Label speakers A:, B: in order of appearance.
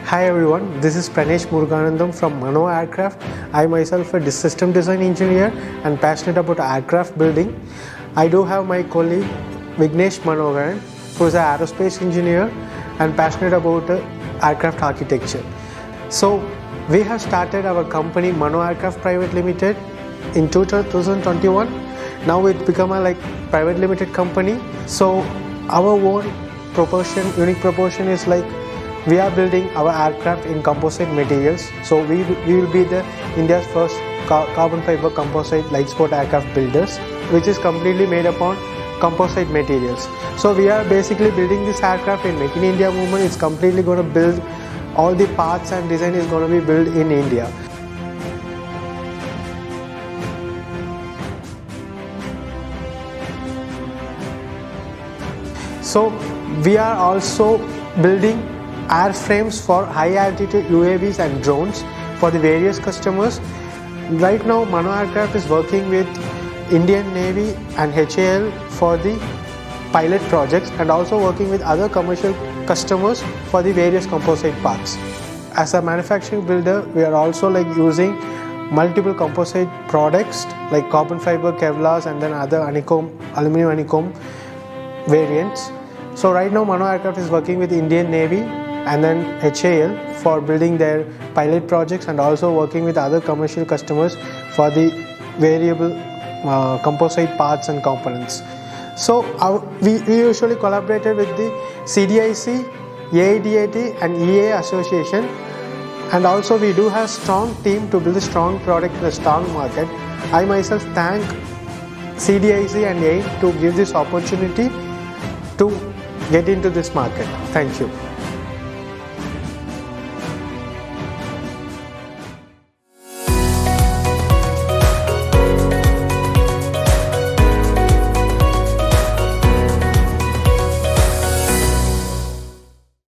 A: Hi everyone, this is Pranesh Muruganandam from MANO Aircraft. I myself a system design engineer and passionate about aircraft building. I do have my colleague Vignesh Manogaran, who is an aerospace engineer and passionate about aircraft architecture. So we have started our company MANO Aircraft Private Limited in 2021. Now it's become a private limited company. So our own unique proportion is we are building our aircraft in composite materials. So we will be the India's first carbon fiber composite light sport aircraft builders, which is completely made upon composite materials. So we are basically building this aircraft in Make in India movement. It's completely going to build all the parts and design is going to be built in India. So we are also building airframes for high altitude UAVs and drones for the various customers. Right now MANO Aircraft is working with Indian Navy and HAL for the pilot projects and also working with other commercial customers for the various composite parts. As a manufacturing builder, we are also using multiple composite products like carbon fiber, Kevlars and then other aluminum honeycomb variants. So right now MANO Aircraft is working with Indian Navy and then HAL for building their pilot projects and also working with other commercial customers for the variable composite parts and components. So we usually collaborated with the CDIIC, AIDAT and EA Association, and also we do have strong team to build a strong product in a strong market. I myself thank CDIIC and AID to give this opportunity to get into this market. Thank you.